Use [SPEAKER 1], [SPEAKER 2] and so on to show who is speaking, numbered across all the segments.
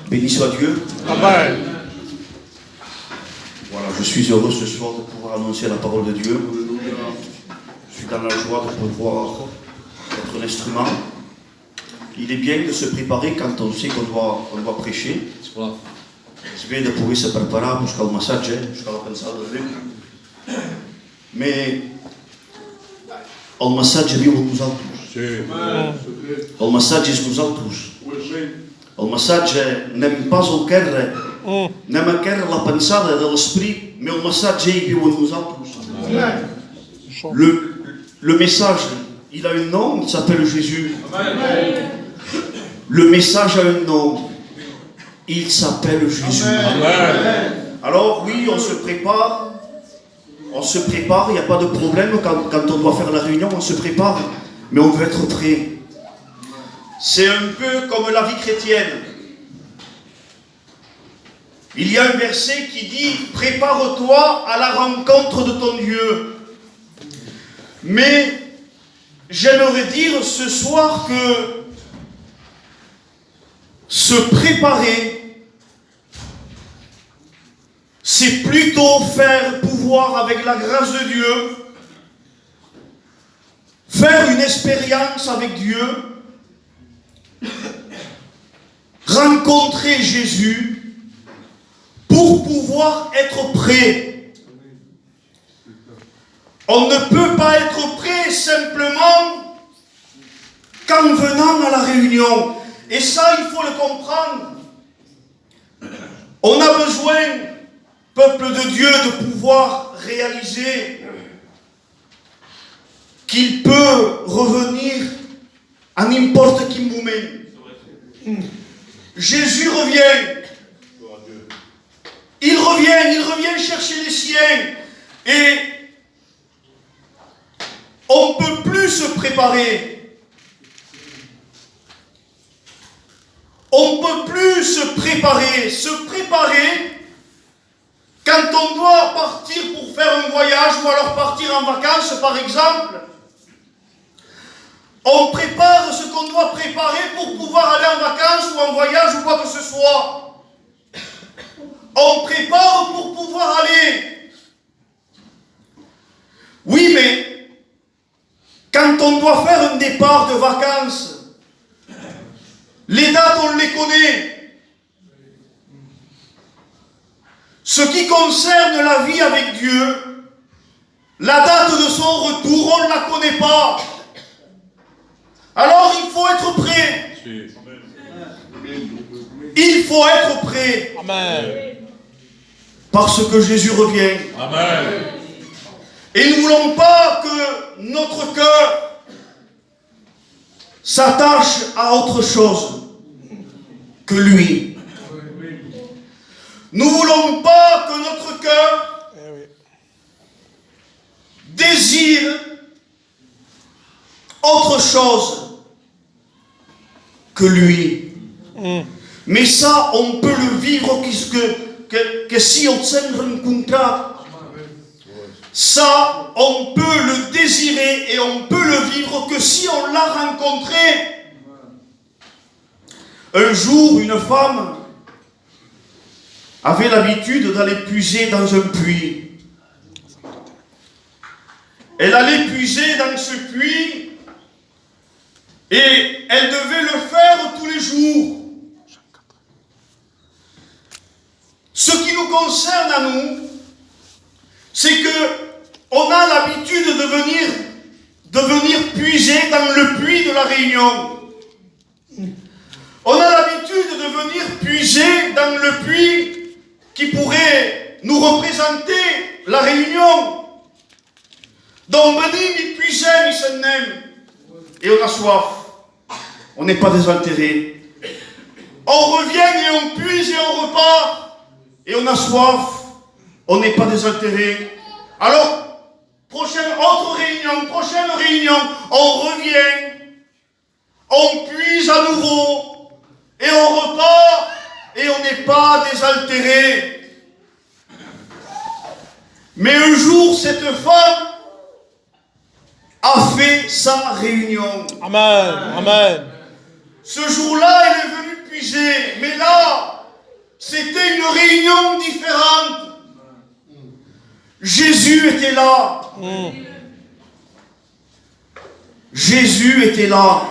[SPEAKER 1] Béni soit Dieu.
[SPEAKER 2] Amen.
[SPEAKER 1] Voilà, je suis heureux ce soir de pouvoir annoncer la parole de Dieu. Je suis dans la joie de pouvoir être un instrument. Il est bien de se préparer quand on sait qu'on doit prêcher. C'est bien de pouvoir se préparer jusqu'au message, jusqu'à la pensada de Déu. Mais el messatge viu en nosaltres. El messatge és nosaltres. El messatge anem pas al Kerra, anem a Kerra la pensada de l'esprit, mais el messatge il viu en nosaltres. Le message, il a un nom, il s'appelle Jésus. Le message a un nom, il s'appelle Jésus. Alors oui, on se prépare, il n'y a pas de problème quand on doit faire la réunion, on se prépare, mais on veut être prêt. C'est un peu comme la vie chrétienne. Il y a un verset qui dit « Prépare-toi à la rencontre de ton Dieu ». Mais j'aimerais dire ce soir que se préparer, c'est plutôt faire pouvoir avec la grâce de Dieu, faire une expérience avec Dieu, rencontrer Jésus pour pouvoir être prêt. On ne peut pas être prêt simplement qu'en venant à la réunion. Et ça, il faut le comprendre. On a besoin, peuple de Dieu, de pouvoir réaliser qu'il peut revenir à n'importe quel moment. Jésus revient. Il revient chercher les siens. Et on ne peut plus se préparer. On ne peut plus se préparer. Se préparer quand on doit partir pour faire un voyage ou alors partir en vacances, par exemple. On prépare ce qu'on doit préparer pour pouvoir aller en vacances ou en voyage ou quoi que ce soit. On prépare pour pouvoir aller. Oui, mais quand on doit faire un départ de vacances, les dates, on les connaît. Ce qui concerne la vie avec Dieu, la date de son retour, on ne la connaît pas. Alors il faut être prêt. Il faut être prêt.
[SPEAKER 2] Amen.
[SPEAKER 1] Parce que Jésus revient.
[SPEAKER 2] Amen.
[SPEAKER 1] Et nous ne voulons pas que notre cœur s'attache à autre chose que lui. Nous ne voulons pas que notre cœur désire autre chose que lui. Mais ça, on peut le vivre que si on s'est rencontré. Ça, on peut le désirer et on peut le vivre que si on l'a rencontré. Un jour, une femme avait l'habitude d'aller puiser dans un puits. Elle allait puiser dans ce puits et elle devait le faire tous les jours. Ce qui nous concerne à nous, c'est que on a l'habitude de venir puiser dans le puits de la réunion. On a l'habitude de venir puiser dans le puits qui pourrait nous représenter la réunion. Donc, venez puiser, et on a soif. On n'est pas désaltéré. On revient et on puise et on repart. Et on a soif. On n'est pas désaltéré. Alors, prochaine réunion, on revient, on puise à nouveau, et on repart, et on n'est pas désaltéré. Mais un jour, cette femme sa réunion.
[SPEAKER 2] Amen. Amen.
[SPEAKER 1] Ce jour-là, il est venu puiser, mais là, c'était une réunion différente. Jésus était là. Jésus était là.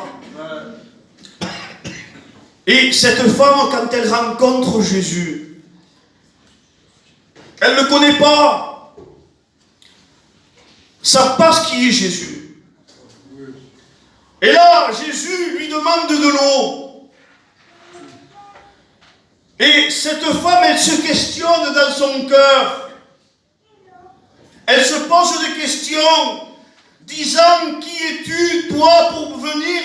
[SPEAKER 1] Et cette femme, quand elle rencontre Jésus, elle ne connaît pas. Ça passe qui est Jésus. Et là, Jésus lui demande de l'eau. Et cette femme, elle se questionne dans son cœur. Elle se pose des questions, disant, qui es-tu, toi, pour venir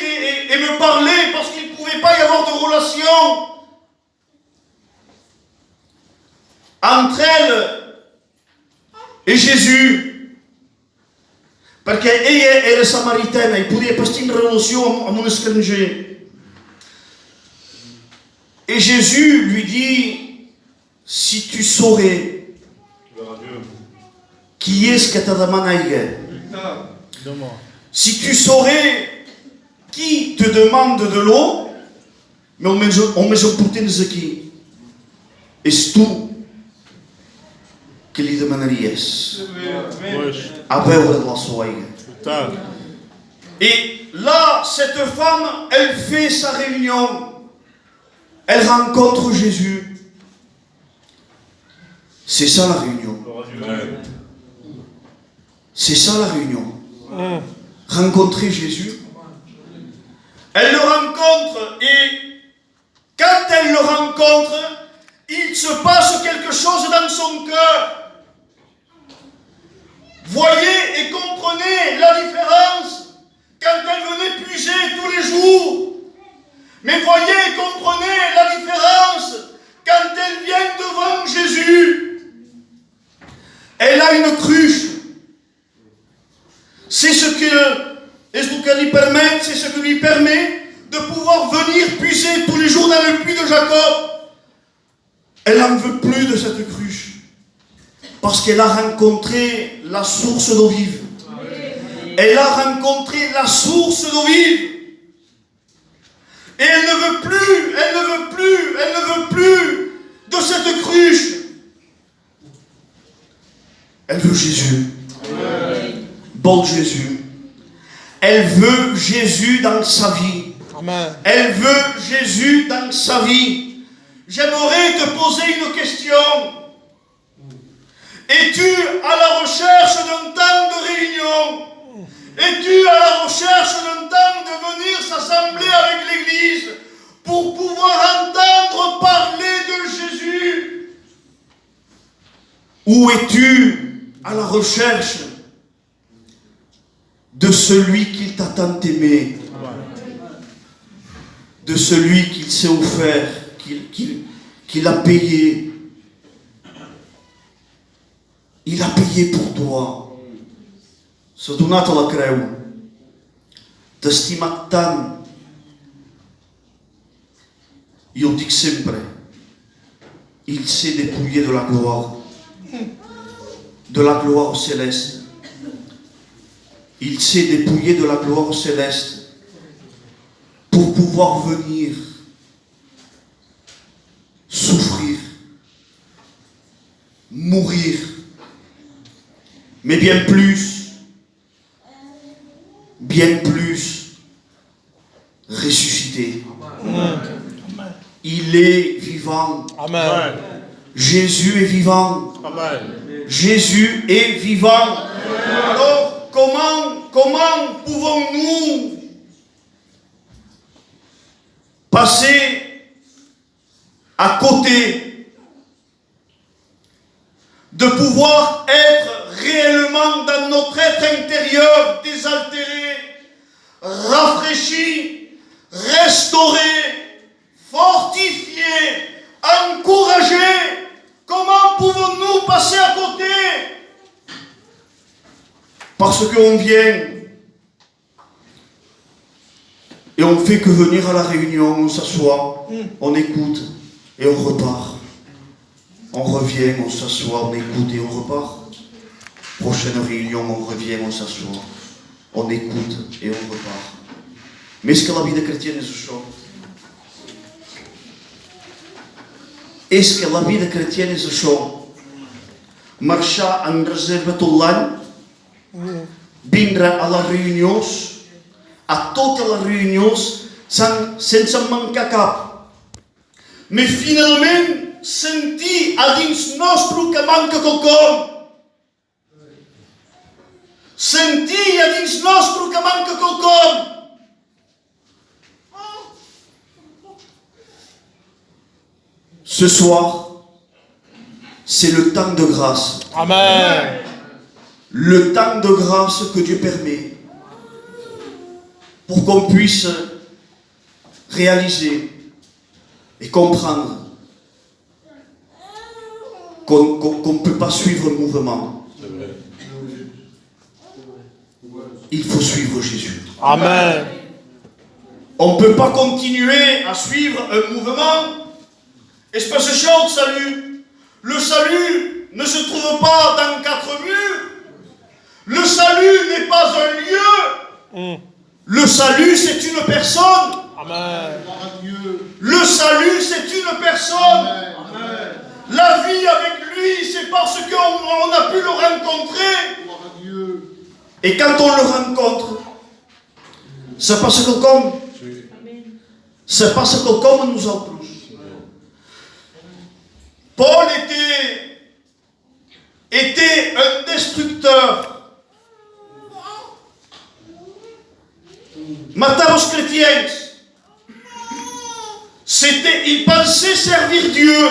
[SPEAKER 1] et me parler, parce qu'il ne pouvait pas y avoir de relation entre elle et Jésus. Perché era samaritana e podia passare une relation à un étranger. Et Jésus lui dit, si tu saurais qui est-ce que t'a demandé, si tu saurais qui te demande de l'eau, mais on me portens aqui, és tu que lui demandaries à beure de la sua aigua. Et là, cette femme, elle fait sa réunion. Elle rencontre Jésus. C'est ça la réunion. C'est ça la réunion. Rencontrer Jésus. Elle le rencontre et quand elle le rencontre, il se passe quelque chose dans son cœur. Voyez et comprenez la différence quand elle venait puiser tous les jours. Mais voyez et comprenez la différence quand elle vient devant Jésus. Elle a une cruche. C'est ce que lui permet de pouvoir venir puiser tous les jours dans le puits de Jacob. Elle n'en veut plus de cette cruche. Parce qu'elle a rencontré la source d'eau vive. Elle a rencontré la source d'eau vive. Et elle ne veut plus de cette cruche. Elle veut Jésus. Bon Jésus. Elle veut Jésus dans sa vie.
[SPEAKER 2] Amen.
[SPEAKER 1] Elle veut Jésus dans sa vie. J'aimerais te poser une question. Es-tu à la recherche d'un temps de réunion? Es-tu à la recherche d'un temps de venir s'assembler avec l'Église pour pouvoir entendre parler de Jésus? Ou es-tu à la recherche de celui qu'il t'a tant aimé, de celui qu'il s'est offert, qu'il a payé? Il a payé pour toi. S'ha donat a la creu. T'ha estimat tant. I ho dic sempre. Il s'est dépouillé de la gloire céleste. Il s'est dépouillé de la gloire céleste pour pouvoir venir souffrir, mourir, mais bien plus, ressusciter. Il est vivant.
[SPEAKER 2] Amen.
[SPEAKER 1] Jésus est vivant.
[SPEAKER 2] Amen.
[SPEAKER 1] Jésus est vivant. Alors, comment pouvons-nous passer à côté de pouvoir être réellement dans notre être intérieur désaltéré, rafraîchi, restauré, fortifié, encouragé? Comment pouvons-nous passer à côté? Parce qu'on vient et on ne fait que venir à la réunion, on s'assoit, on écoute et on repart. On revient, on s'assoit, on écoute et on repart. Prochaine réunion, on revient, on s'assoit. on écoute et on repart. Mais est-ce que la vida chrétienne est això? Est-ce que la vida chrétienne és això? Marxar en reserva tot l'any, vindre a les reunions, a totes les reunions, sense mancar cap. Mais finalment, sentir a dins nostre que manca quelcom. Sentir a dins nostre que manca quelcom. Ce soir, c'est le temps de grâce.
[SPEAKER 2] Amen.
[SPEAKER 1] Le temps de grâce que Dieu permet pour qu'on puisse réaliser et comprendre qu'on ne peut pas suivre le mouvement. Il faut suivre Jésus.
[SPEAKER 2] Amen.
[SPEAKER 1] On ne peut pas continuer à suivre un mouvement. Et c'est pas ce genre de salut. Le salut ne se trouve pas dans 4 murs. Le salut n'est pas un lieu. Le salut, c'est une personne.
[SPEAKER 2] Amen.
[SPEAKER 1] Le salut, c'est une personne.
[SPEAKER 3] Amen.
[SPEAKER 1] La vie avec lui, c'est parce qu'on a pu le rencontrer. Et quand on le rencontre, c'est parce que comme nous autres. Paul était un destructeur. Matar os chrétiens. Il pensait servir Dieu.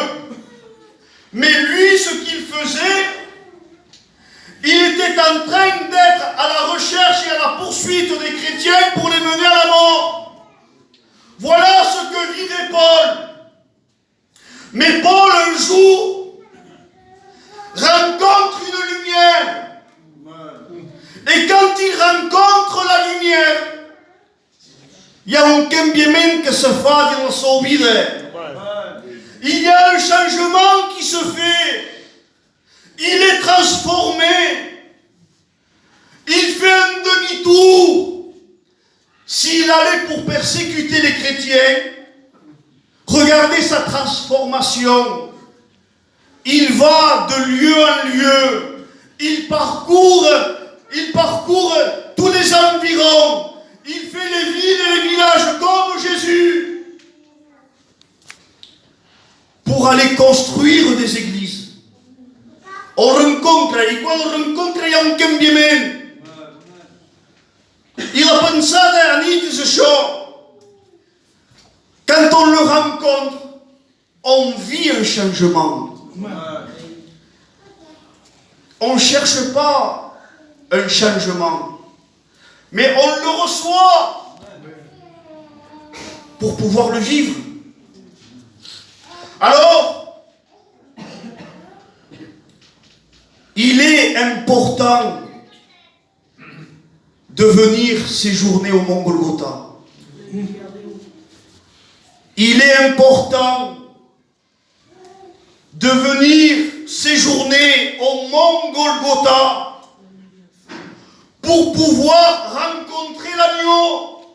[SPEAKER 1] Mais lui, ce qu'il faisait, il était en train d'être à la recherche et à la poursuite des chrétiens pour les mener à la mort. Voilà ce que vivait Paul. Mais Paul, un jour, rencontre une lumière. Et quand il rencontre la lumière, il y a un cambiament qui se fait dans la sua vida. Il y a un changement qui se fait. Il est transformé. Il fait un demi-tour. S'il allait pour persécuter les chrétiens, regardez sa transformation. Il va de lieu en lieu. Il parcourt tous les environs. Il fait les villes et les villages comme Jésus pour aller construire des églises. On rencontre, et quand on rencontre, il y a un cambiament. Il a pensé à nit ce show. Quand on le rencontre, on vit un changement. On ne cherche pas un changement, mais on le reçoit pour pouvoir le vivre. Alors, il est important de venir séjourner au Mont Golgotha. Il est important de venir séjourner au Mont Golgotha pour pouvoir rencontrer l'agneau.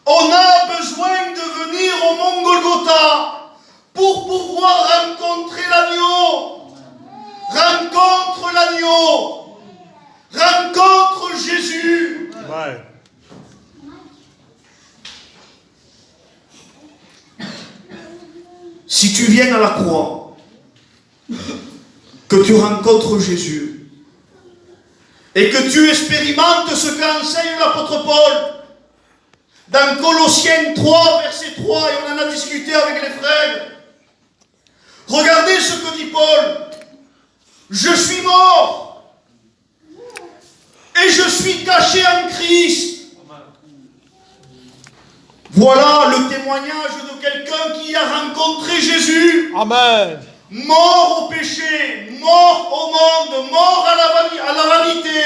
[SPEAKER 1] On a besoin de venir au Mont Golgotha pour pouvoir rencontrer l'agneau. Rencontre l'agneau. Rencontre Jésus.
[SPEAKER 2] Ouais.
[SPEAKER 1] Si tu viens à la croix, que tu rencontres Jésus et que tu expérimentes ce qu'enseigne l'apôtre Paul dans Colossiens 3, verset 3, et on en a discuté avec les frères. Regardez ce que dit Paul. Je suis mort et je suis caché en Christ. Voilà le témoignage de quelqu'un qui a rencontré Jésus.
[SPEAKER 2] Amen.
[SPEAKER 1] Mort au péché, mort au monde, mort à la vanité.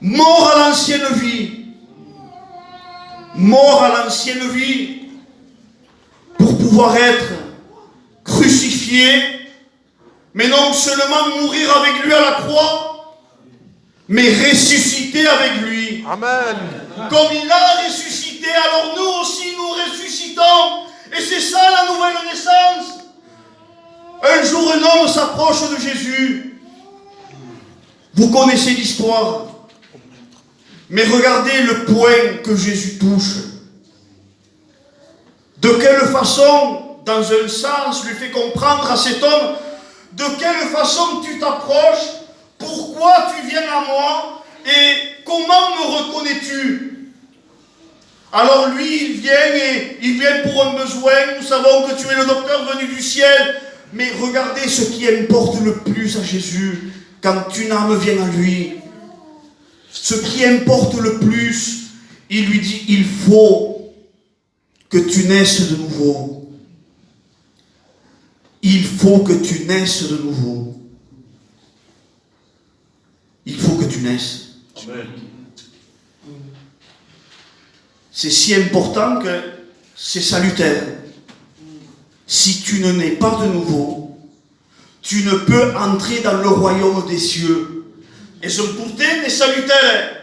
[SPEAKER 1] Mort à l'ancienne vie. Mort à l'ancienne vie pour pouvoir être crucifié Mais non seulement mourir avec lui à la croix, mais ressusciter avec lui.
[SPEAKER 2] Amen.
[SPEAKER 1] Comme il a ressuscité, alors nous aussi nous ressuscitons. Et c'est ça la nouvelle naissance. Un jour, un homme s'approche de Jésus. Vous connaissez l'histoire. Mais regardez le point que Jésus touche. De quelle façon, dans un sens, lui fait comprendre à cet homme, de quelle façon tu t'approches, pourquoi tu viens à moi et comment me reconnais-tu? Alors lui, il vient pour un besoin. Nous savons que tu es le docteur venu du ciel. Mais regardez ce qui importe le plus à Jésus quand une âme vient à lui. Ce qui importe le plus, il lui dit, il faut que tu naisses de nouveau. Il faut que tu naisses de nouveau. Il faut que tu naisses. Amen. C'est si important que c'est salutaire. Si tu ne nais pas de nouveau, tu ne peux entrer dans le royaume des cieux. Et ce pourtant est salutaire.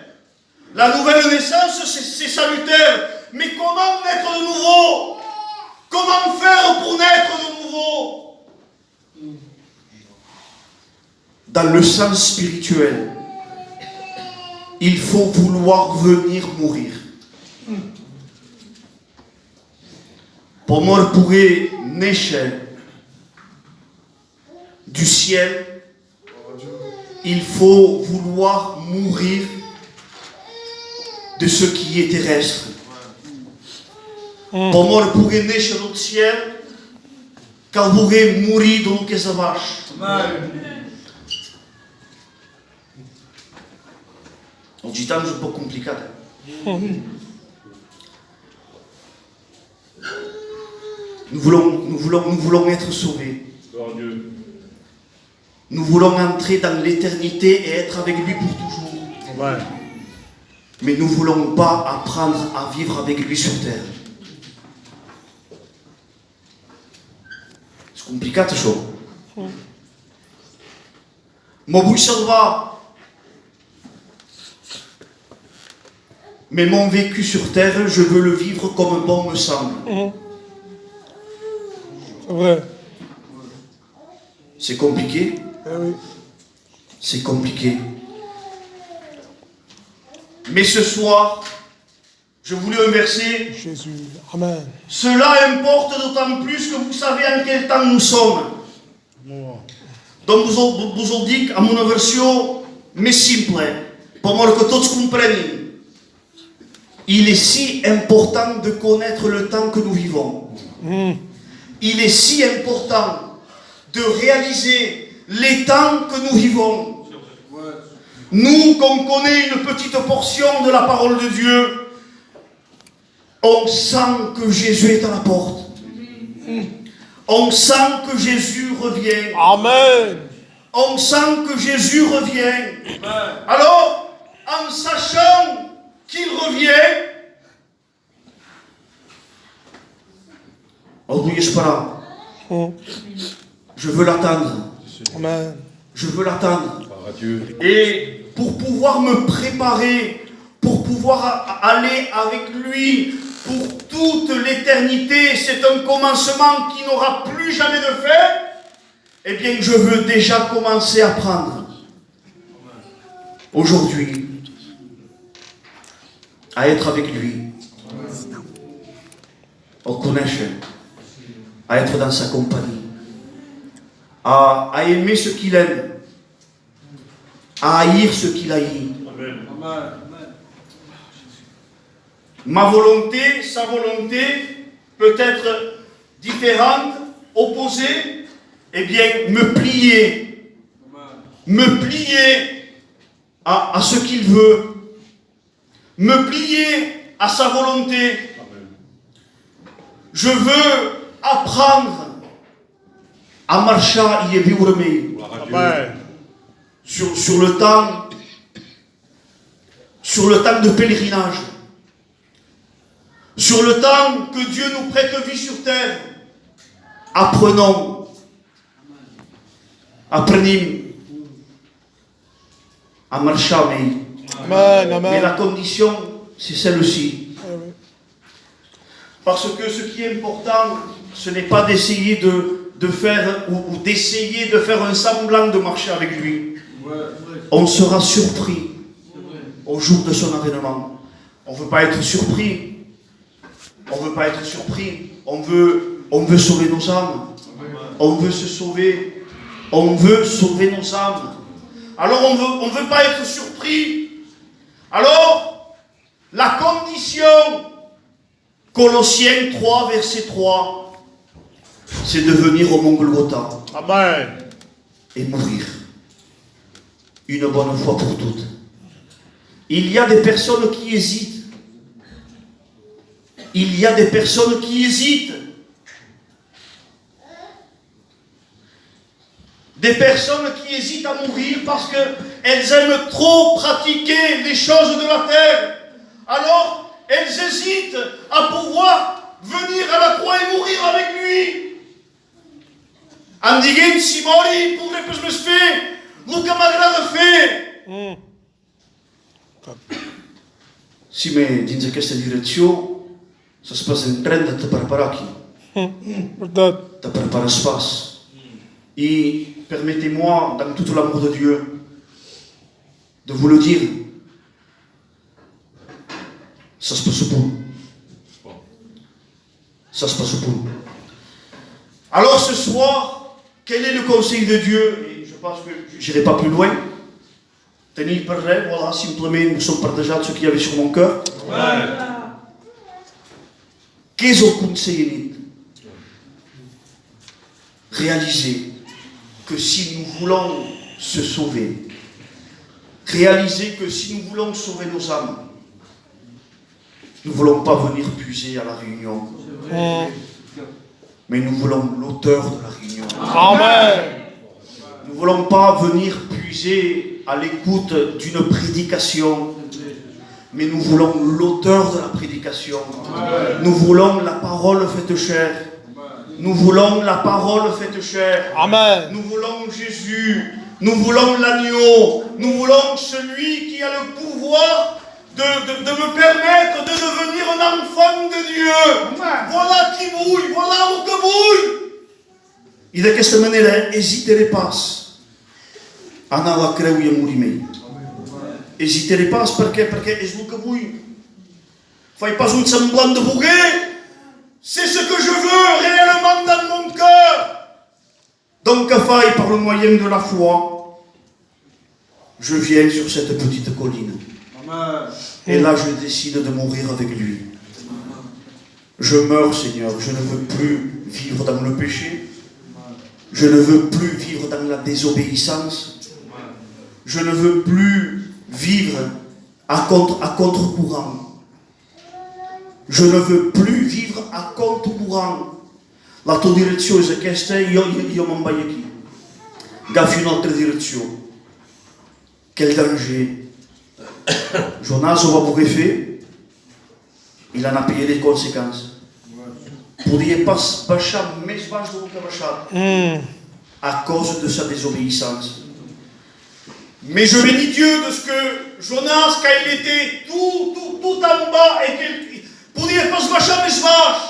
[SPEAKER 1] La nouvelle naissance, c'est salutaire. Mais comment naître de nouveau? Comment faire pour naître de nouveau? Dans le sens spirituel, il faut vouloir venir mourir. Pour moi, pourrait naître du ciel, il faut vouloir mourir de ce qui est terrestre. Pour moi, pourrait naître du ciel, quand vous pourrez mourir de ce qui est bas. En dit temps, c'est un peu compliqué. Nous voulons être sauvés. Nous voulons entrer dans l'éternité et être avec lui pour toujours. Ouais. Mais nous ne voulons pas apprendre à vivre avec lui sur terre. C'est compliqué, cette chose. Mon bouche s'en va. Mais mon vécu sur terre, je veux le vivre comme bon me semble.
[SPEAKER 2] Ouais.
[SPEAKER 1] C'est compliqué.
[SPEAKER 2] Oui.
[SPEAKER 1] C'est compliqué. Mais ce soir, je voulais un verset.
[SPEAKER 2] Jésus. Amen.
[SPEAKER 1] Cela importe d'autant plus que vous savez en quel temps nous sommes. Donc vous dites à mon version, mais simple, pour moi que tous comprennent. Il est si important de connaître le temps que nous vivons. Il est si important de réaliser les temps que nous vivons. Nous, qu'on connaît une petite portion de la parole de Dieu, on sent que Jésus est à la porte. On sent que Jésus revient.
[SPEAKER 2] Amen.
[SPEAKER 1] On sent que Jésus revient. Alors, en sachant qu'il revient, je veux l'attendre.
[SPEAKER 2] Amen.
[SPEAKER 1] Je veux l'attendre. Et pour pouvoir me préparer, pour pouvoir aller avec lui pour toute l'éternité, c'est un commencement qui n'aura plus jamais de fin. Eh bien, je veux déjà commencer à prendre aujourd'hui à être avec lui, au connaître, à être dans sa compagnie, à aimer ce qu'il aime, à haïr ce qu'il haït. Amen. Ma volonté, sa volonté peut être différente, opposée. Eh bien, me plier à ce qu'il veut, me plier à sa volonté. Je veux apprendre à marcher sur le temps de pèlerinage, sur le temps que Dieu nous prête vie sur terre. Apprenons Apprenez à marcher,
[SPEAKER 2] Amen.
[SPEAKER 1] mais la
[SPEAKER 2] Amen.
[SPEAKER 1] condition, c'est celle-ci.
[SPEAKER 2] Eh oui.
[SPEAKER 1] Parce que ce qui est important, ce n'est pas d'essayer de faire ou d'essayer de faire un semblant de marcher avec lui. On sera surpris au jour de son avènement. On ne veut pas être surpris. On ne veut pas être surpris. On veut sauver nos âmes. On veut se sauver. On veut sauver nos âmes. Alors on veut pas être surpris. Alors, la condition, Colossiens 3, verset 3, c'est de venir au mont Golgotha
[SPEAKER 2] Amen.
[SPEAKER 1] et mourir. Une bonne fois pour toutes. Il y a des personnes qui hésitent. Il y a des personnes qui hésitent. Des personnes qui hésitent à mourir parce qu'elles aiment trop pratiquer les choses de la terre. Alors, elles hésitent à pouvoir venir à la croix et mourir avec lui. En disant, si mori, pourrais pas me faire, lo que m'agrada fer. Si mais dins aquesta direcció, se passa en tren de te preparar aquí.
[SPEAKER 2] Verdade.
[SPEAKER 1] Te prepares pas. Et permettez-moi, dans tout l'amour de Dieu, de vous le dire. Ça se passe pour. Ça se passe pour. Alors ce soir, quel est le conseil de Dieu? Et je pense que je n'irai pas plus loin. Tenir per res, voilà, simplement nous sommes partagés ce qu'il y avait sur mon cœur. Qu'est-ce qu'on conseille? Réaliser que si nous voulons se sauver, réaliser que si nous voulons sauver nos âmes, nous ne voulons pas venir puiser à la réunion, mais nous voulons l'auteur de la réunion.
[SPEAKER 2] Amen.
[SPEAKER 1] Nous ne voulons pas venir puiser à l'écoute d'une prédication, mais nous voulons l'auteur de la prédication. Nous voulons la parole faite chair. Nous voulons la parole faite chair.
[SPEAKER 2] Amen.
[SPEAKER 1] Nous voulons Jésus. Nous voulons l'agneau. Nous voulons celui qui a le pouvoir de me permettre de devenir un enfant de Dieu. Voilà qui bouille. Voilà où que bouille. Et de cette manière, n'hésitez pas à anar a la creu i a morir. N'hésitez pas perquè és el que vull. Fais pas un semblant de voler. C'est ce que je veux réellement dans mon cœur. Donc, que faille par le moyen de la foi, je viens sur cette petite colline. Et là, je décide de mourir avec lui. Je meurs, Seigneur. Je ne veux plus vivre dans le péché. Je ne veux plus vivre dans la désobéissance. Je ne veux plus vivre à contre-courant. Je ne veux plus vivre à contre-courant. La tua direcció és aquesta i jo me'n vaig aquí. Agafi una altra direcció. Quel danger. Jonas ho va voler fer i l'ha payé les conséquences. Podia pas baixar més baix del que ha baixat à cause de sa désobéissance. Mais je bénis Dieu de ce que Jonas, quand il était tout en bas et qu'il podia pas baixar més baix.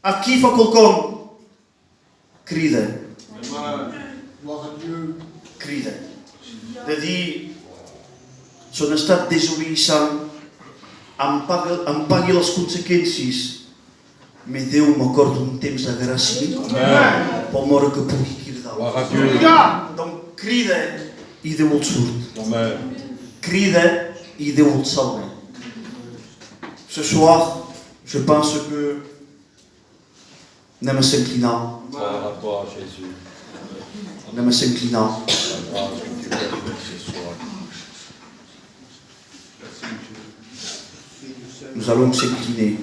[SPEAKER 1] Aquí fa quelcom. Crida. Crida. De dir, son estat desobéissant, em pagui les conseqüències, mais Déu m'acorda un temps de gràcia per l'hora que pugui cridar. Donc crida i Déu el surt. Crida i Déu el salva. Ce soir, je pense que anem a s'inclinar. Anem a s'inclinar. Nous allons s'incliner.